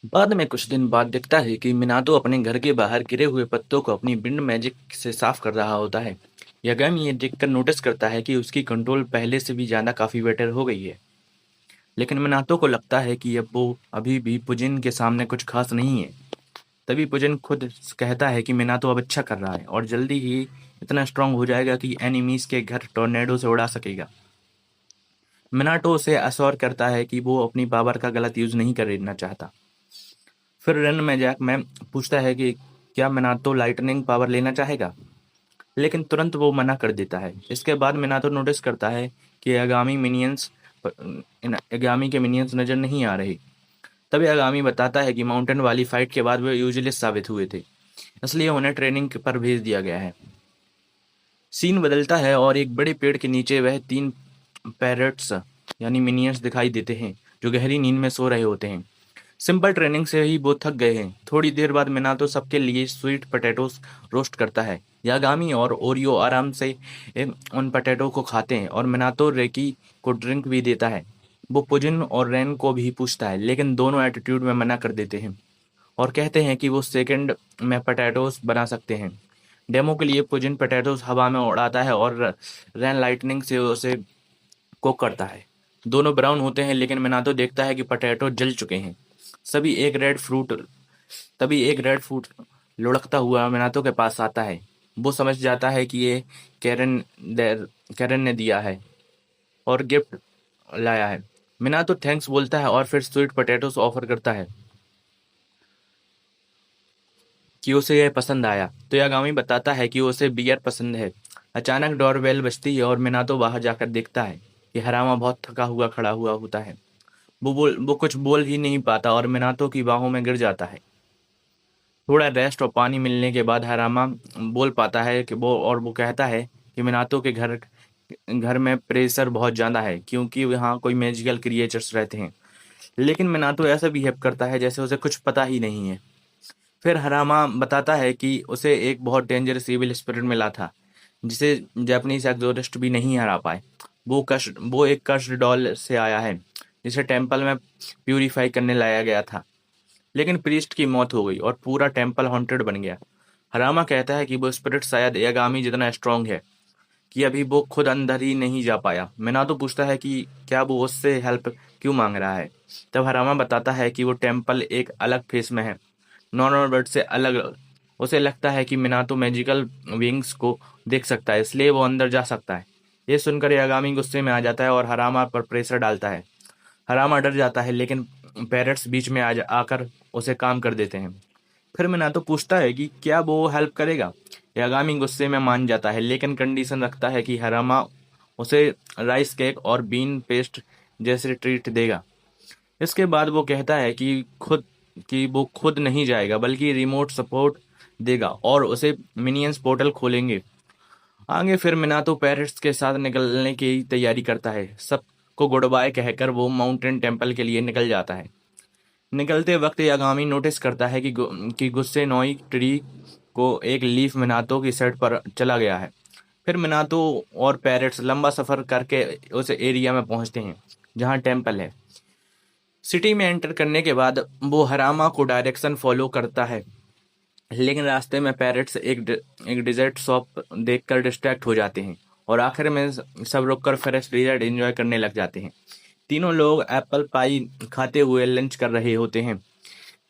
बाद में कुछ दिन बाद दिखता है कि मिनातो अपने घर के बाहर गिरे हुए पत्तों को अपनी विंड मैजिक से साफ कर रहा होता है। यागामी ये देखकर नोटिस करता है कि उसकी कंट्रोल पहले से भी ज्यादा काफी बेटर हो गई है। लेकिन मिनातो को लगता है कि अब वो अभी भी पुजिन के सामने कुछ खास नहीं है। तभी पुजिन खुद कहता है कि मिनातो अब अच्छा कर रहा है और जल्दी ही इतना स्ट्रांग हो जाएगा कि एनिमीज के घर टोर्नेडो से उड़ा सकेगा। मिनाटो उसे अश्योर करता है कि वो अपनी पावर का गलत यूज नहीं करना चाहता। फिर रन में जैक में पूछता है कि क्या मिनातो लाइटनिंग पावर लेना चाहेगा, लेकिन तुरंत वो मना कर देता है। इसके बाद मिनातो नोटिस करता है कि आगामी के मिनियंस नजर नहीं आ रहे। तभी आगामी बताता है कि माउंटेन वाली फाइट के बाद वे यूजलेस साबित हुए थे, इसलिए उन्हें ट्रेनिंग पर भेज दिया गया है। सीन बदलता है और एक बड़े पेड़ के नीचे वह तीन पैरट्स यानी मिनियंस दिखाई देते हैं, जो गहरी नींद में सो रहे होते हैं। सिंपल ट्रेनिंग से ही वो थक गए हैं। थोड़ी देर बाद मिनातो सबके लिए स्वीट पोटैटोस रोस्ट करता है। यागामी और ओरियो आराम से उन पोटैटो को खाते हैं और मिनातो रेकी को ड्रिंक भी देता है। वो पुजिन और रेन को भी पूछता है, लेकिन दोनों एटीट्यूड में मना कर देते हैं और कहते हैं कि वो सेकंड में पोटैटोस बना सकते हैं। डेमो के लिए पुजिन पोटैटोस हवा में उड़ाता है और रेन लाइटनिंग से उसे कुक करता है। दोनों ब्राउन होते हैं, लेकिन मिनातो देखता है कि पोटैटो जल चुके हैं। सभी एक रेड फ्रूट तभी एक रेड फ्रूट लुढ़कता हुआ मिनातो के पास आता है। वो समझ जाता है कि ये कैरन कैरन ने दिया है और गिफ्ट लाया है। मिनातो थैंक्स बोलता है और फिर स्वीट पोटैटोस ऑफर करता है कि उसे यह पसंद आया। तो यागामी बताता है कि उसे बियर पसंद है। अचानक डोरबेल बजती है और मिनातो बाहर जाकर देखता है कि हरामा बहुत थका हुआ खड़ा हुआ होता है। वो कुछ बोल ही नहीं पाता और मिनातो की बाहों में गिर जाता है। थोड़ा रेस्ट और पानी मिलने के बाद हरामा बोल पाता है कि वो कहता है कि मिनातो के घर घर में प्रेशर बहुत ज़्यादा है, क्योंकि यहाँ कोई मैजिकल क्रिएचर्स रहते हैं। लेकिन मिनातो ऐसा बिहेव करता है जैसे उसे कुछ पता ही नहीं है। फिर हरामा बताता है कि उसे एक बहुत डेंजरस इविल स्पिरिट मिला था, जिसे जापानीज एक्सोरिस्ट भी नहीं हरा पाए। वो एक कष्ट डॉल से आया है, जिसे टेम्पल में प्यूरिफाई करने लाया गया था। लेकिन प्रीस्ट की मौत हो गई और पूरा टेम्पल हॉन्टेड बन गया। हरामा कहता है कि वो स्पिरिट शायद यागामी जितना स्ट्रांग है कि अभी वो खुद अंदर ही नहीं जा पाया। मिनातो पूछता है कि क्या वो उससे हेल्प क्यों मांग रहा है। तब हरामा बताता है कि वो टेम्पल एक अलग फेस में है, नॉर्मल वर्ल्ड से अलग। उसे लगता है कि मिनातो मैजिकल विंग्स को देख सकता है, इसलिए वो अंदर जा सकता है। ये सुनकर यागामी गुस्से में आ जाता है और हरामा पर प्रेशर डालता है। हरामा डर जाता है, लेकिन पेरेंट्स बीच में आकर उसे काम कर देते हैं। फिर मिनातो पूछता है कि क्या वो हेल्प करेगा। यागामी गुस्से में मान जाता है, लेकिन कंडीशन रखता है कि हरामा उसे राइस केक और बीन पेस्ट जैसे ट्रीट देगा। इसके बाद वो कहता है कि वो खुद नहीं जाएगा, बल्कि रिमोट सपोर्ट देगा और उसे मिनियंस पोर्टल खोलेंगे। आगे फिर मिनातो पेरेंट्स के साथ निकलने की तैयारी करता है। सबको गुड बाय कहकर वो माउंटेन टेम्पल के लिए निकल जाता है। निकलते वक्त यागामी नोटिस करता है कि गुस्से नोई ट्री को एक लीफ मिनातो की शर्ट पर चला गया है। फिर मिनातो और पैरेट्स लंबा सफर करके उस एरिया में पहुंचते हैं जहां टेम्पल है। सिटी में एंटर करने के बाद वो हरामा को डायरेक्शन फॉलो करता है, लेकिन रास्ते में पैरेट्स एक डिजर्ट शॉप देखकर डिस्ट्रैक्ट हो जाते हैं और आखिर में सब रुककर फ्रेश डिजर्ट एंजॉय करने लग जाते हैं। तीनों लोग एप्पल पाई खाते हुए लंच कर रहे होते हैं।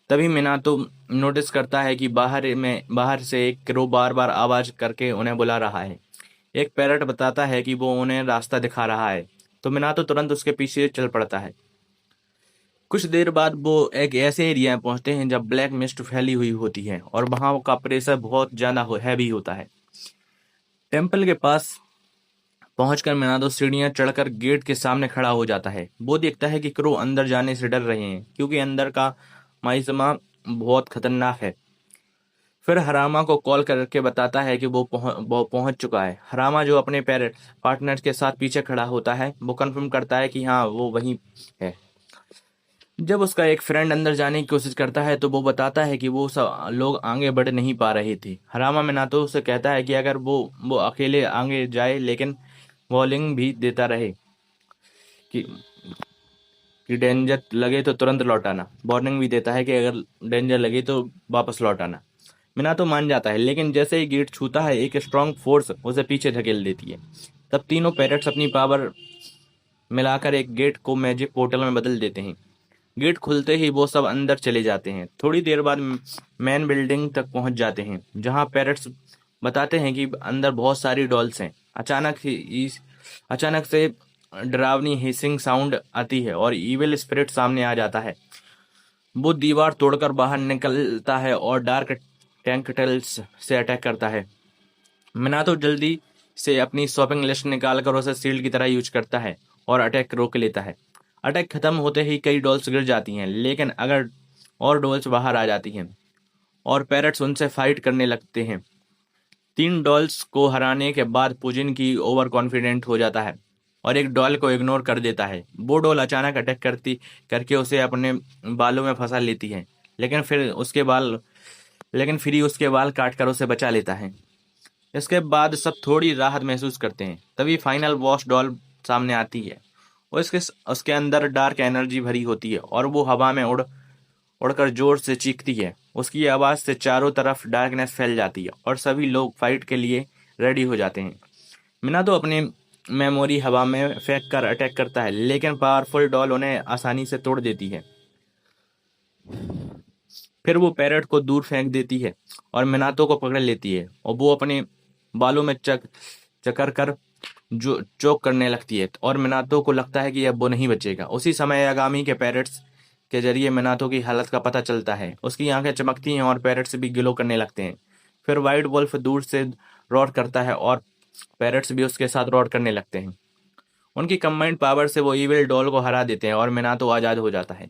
तभी मिनातो नोटिस करता है कि बाहर से एक क्रो बार बार आवाज करके उन्हें बुला रहा है। एक पैरट बताता है कि वो उन्हें रास्ता दिखा रहा है, तो मिनातो तुरंत उसके पीछे चल पड़ता है। कुछ देर बाद वो एक ऐसे एरिया में पहुंचते हैं जब ब्लैक मिस्ट फैली हुई होती है और वहां का प्रेशर बहुत ज्यादा हैवी होता है। टेम्पल के पास पहुंचकर मिनातो सीढ़ियां चढ़कर गेट के सामने खड़ा हो जाता है। वो देखता है कि क्रो अंदर जाने से डर रहे हैं, क्योंकि अंदर का माइसमा बहुत खतरनाक है। फिर हरामा को कॉल करके बताता है कि वो पहुंच चुका है। हरामा जो अपने पार्टनर के साथ पीछे खड़ा होता है, वो कंफर्म करता है कि हाँ, वो वहीं है। जब उसका एक फ्रेंड अंदर जाने की कोशिश करता है, तो वो बताता है कि वो सब लोग आगे बढ़ नहीं पा रहे थे। हरामा मिनातो से कहता है कि अगर वो अकेले आगे जाए, लेकिन वॉर्निंग भी देता रहे कि कि डेंजर लगे तो तुरंत लौट आना। वार्निंग भी देता है कि अगर डेंजर लगे तो वापस लौट आना। minato मान जाता है, लेकिन जैसे ही गेट छूता है एक स्ट्रांग फोर्स उसे पीछे धकेल देती है। तब तीनों पैरेट्स अपनी पावर मिलाकर एक गेट को मैजिक पोर्टल में बदल देते हैं। गेट खुलते ही वो सब अंदर चले जाते हैं। थोड़ी देर बाद मेन बिल्डिंग तक पहुंच जाते हैं, जहां पेरेंट्स बताते हैं कि अंदर बहुत सारी डॉल्स हैं। अचानक से डरावनी हिसिंग साउंड आती है और इविल स्पिरिट सामने आ जाता है। वो दीवार तोड़कर बाहर निकलता है और डार्क टैंकटल्स से अटैक करता है। मिनातो जल्दी से अपनी शॉपिंग लिस्ट निकालकर उसे शील्ड की तरह यूज करता है और अटैक रोक लेता है। अटैक खत्म होते ही कई डॉल्स गिर जाती हैं, लेकिन अगर और डॉल्स बाहर आ जाती हैं और पैरट्स उनसे फाइट करने लगते हैं। तीन डॉल्स को हराने के बाद पुजिन की ओवर कॉन्फिडेंट हो जाता है और एक डॉल को इग्नोर कर देता है। वो डॉल अचानक अटैक करती करके उसे अपने बालों में फंसा लेती है, लेकिन फिर उसके बाल लेकिन फिर ही उसके बाल काट कर उसे बचा लेता है। इसके बाद सब थोड़ी राहत महसूस करते हैं। तभी फाइनल बॉस डॉल सामने आती है और इसके उसके अंदर डार्क एनर्जी भरी होती है और वो हवा में उड़कर जोर से चीखती है। उसकी आवाज़ से चारों तरफ डार्कनेस फैल जाती है और सभी लोग फाइट के लिए रेडी हो जाते हैं। मिनातो अपनी मेमोरी हवा में फेंक कर अटैक करता है, लेकिन पावरफुल डॉल उन्हें आसानी से तोड़ देती है। फिर वो पैरट को दूर फेंक देती है और मिनातो को पकड़ लेती है और वो अपने बालों में चकर कर जो चोक करने लगती है और मिनातो को लगता है कि अब वो नहीं बचेगा। उसी समय यागामी के पैरट्स के जरिए मिनातो की हालत का पता चलता है। उसकी आंखें चमकती हैं और पैरट्स भी गिलो करने लगते हैं। फिर वाइट वुल्फ दूर से रोर करता है और पैरट्स भी उसके साथ रोर करने लगते हैं। उनकी कंबाइंड पावर से वो इविल डॉल को हरा देते हैं और मिनातो आज़ाद हो जाता है।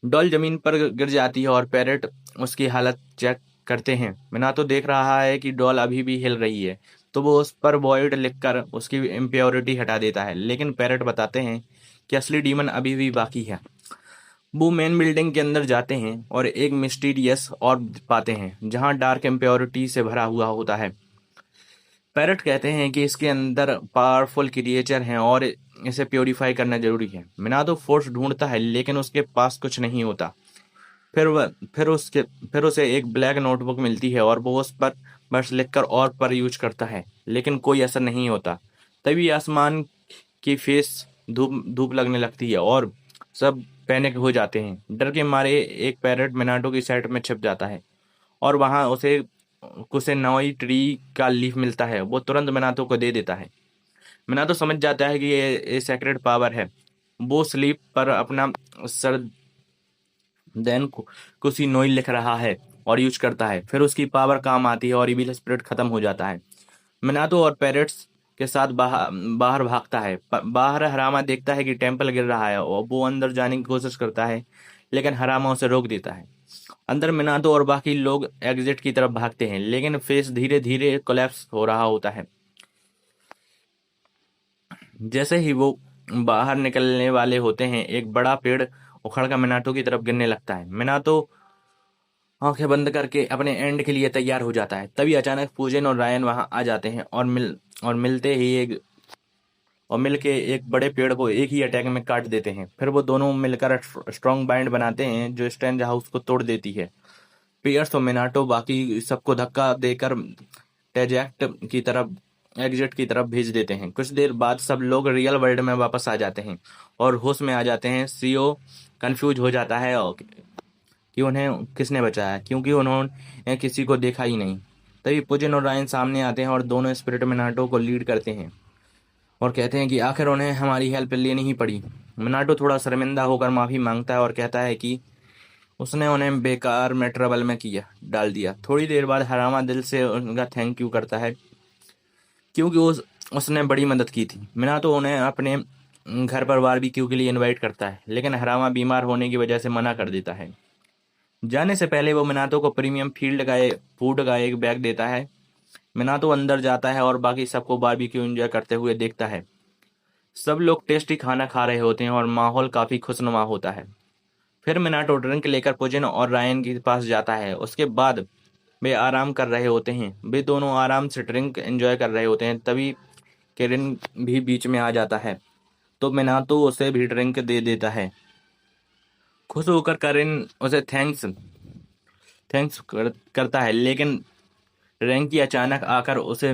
डॉल जमीन पर गिर जाती है और पैरेट उसकी हालत चेक करते हैं। minato देख रहा है कि डॉल अभी भी हिल रही है, तो वो उस पर वॉइड लिखकर उसकी इम्प्योरिटी हटा देता है, लेकिन पैरेट बताते हैं कि असली डीमन अभी भी बाकी है। वो मेन बिल्डिंग के अंदर जाते हैं और एक मिस्टीरियस ऑर्ब पाते हैं जहां डार्क इम्प्योरिटी से भरा हुआ होता है। पैरट कहते हैं कि इसके अंदर पावरफुल क्रिएचर हैं और इसे प्योरीफाई करना जरूरी है। minato फोर्स ढूंढता है, लेकिन उसके पास कुछ नहीं होता। फिर वह फिर उसे एक ब्लैक नोटबुक मिलती है और वो उस पर बस लिखकर और पर यूज करता है, लेकिन कोई असर नहीं होता। तभी आसमान की फेस धूप धूप लगने लगती है और सब पैनिक हो जाते हैं। डर के मारे एक पैरट मिनाटो की साइड में छिप जाता है और वहां उसे उसे नई ट्री का लीफ मिलता है। वो तुरंत मिनातो को दे देता है। मिनातो समझ जाता है कि ये सेक्रेट पावर है। वो स्लीप पर अपना सर देन कुछ नोई लिख रहा है और यूज करता है। फिर उसकी पावर काम आती है और इविल स्पिरिट खत्म हो जाता है। मिनातो और पेरेट्स के साथ बाहर भागता है। बाहर हरामा देखता है कि टेम्पल गिर रहा है और वो अंदर जाने की कोशिश करता है, लेकिन हरामा उसे रोक देता है। अंदर मिनातो और बाकी लोग एग्जिट की तरफ भागते हैं, लेकिन फेस धीरे धीरे कोलैप्स हो रहा होता है। जैसे ही वो बाहर निकलने वाले होते हैं, एक बड़ा पेड़ उखड़कर मिनाटो की तरफ गिरने लगता है। मिनाटो आंखें बंद करके अपने एंड के लिए तैयार हो जाता है। तभी अचानक पूजन और रायन वहां आ जाते हैं और मिलते ही एक और मिलके एक बड़े पेड़ को एक ही अटैक में काट देते हैं। फिर वो दोनों मिलकर स्ट्रॉन्ग बाइंड बनाते हैं जो स्ट्रेंज हाउस को तोड़ देती है। पियर्स और मिनाटो बाकी सबको धक्का देकर टेजेक्ट की तरफ एग्जिट की तरफ भेज देते हैं। कुछ देर बाद सब लोग रियल वर्ल्ड में वापस आ जाते हैं और होश में आ जाते हैं। सीओ कंफ्यूज हो जाता है कि उन्हें किसने बचाया, क्योंकि उन्होंने किसी को देखा ही नहीं। तभी पुजिन और रायन सामने आते हैं और दोनों स्पिरिट मिनाटो को लीड करते हैं और कहते हैं कि आखिर उन्हें हमारी हेल्प लेनी ही पड़ी। मिनाटो थोड़ा शर्मिंदा होकर माफ़ी मांगता है और कहता है कि उसने उन्हें बेकार में ट्रबल में किया डाल दिया। थोड़ी देर बाद हरामा दिल से उनका थैंक यू करता है, क्योंकि उसने बड़ी मदद की थी। मिनाटो उन्हें अपने घर पर बारबेक्यू के लिए इनवाइट करता है, लेकिन हरामा बीमार होने की वजह से मना कर देता है। जाने से पहले वो मिनातो को प्रीमियम फूड का एक बैग देता है। मिनातो अंदर जाता है और बाकी सबको बारबेक्यू एंजॉय करते हुए देखता है। सब लोग टेस्टी खाना खा रहे होते हैं और माहौल काफी खुशनुमा होता है। फिर मिनाटो ड्रिंक लेकर पुजिन और रायन के पास जाता है। उसके बाद वे आराम कर रहे होते हैं। वे दोनों आराम से ड्रिंक एंजॉय कर रहे होते हैं। तभी केरिन भी बीच में आ जाता है, तो मिनातो उसे भी ड्रिंक दे देता है। खुश होकर करिन उसे थैंक्स करता है, लेकिन रैंकी अचानक आकर उसे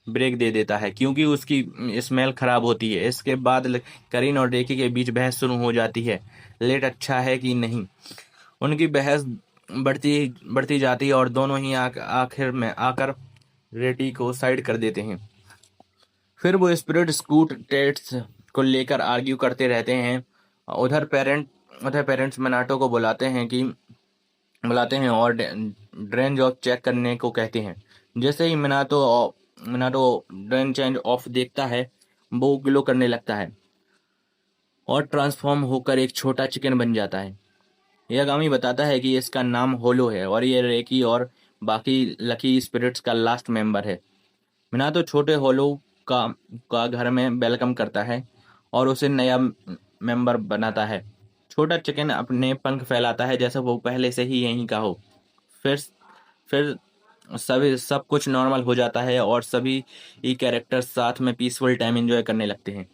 ब्रेक दे देता है क्योंकि उसकी स्मेल खराब होती है। इसके बाद करीन और रेकी के बीच बहस शुरू हो जाती है, लेट अच्छा है कि नहीं। उनकी बहस बढ़ती बढ़ती जाती है और दोनों ही आखिर में आकर रेटी को साइड कर देते हैं। फिर वो स्पिरिट स्कूट टेट्स को लेकर आर्ग्यू करते रहते हैं। उधर पेरेंट उधर पेरेंट्स मनाटो को बुलाते हैं और ड्रेन जॉब चेक करने को कहते हैं। जैसे ही मिनाटो ड्रेन चेंज ऑफ देखता है, वो ग्लो करने लगता है और ट्रांसफॉर्म होकर एक छोटा चिकन बन जाता है। यागामी बताता है कि इसका नाम होलो है और ये रेकी और बाकी लकी स्पिरिट्स का लास्ट मेंबर है। मिनाटो छोटे होलो का का घर में वेलकम करता है और उसे नया मेंबर बनाता है। छोटा चिकन अपने पंख फैलाता है जैसे वो पहले से ही यहीं का हो। फिर फिर सब कुछ नॉर्मल हो जाता है और सभी ई कैरेक्टर्स साथ में पीसफुल टाइम एंजॉय करने लगते हैं।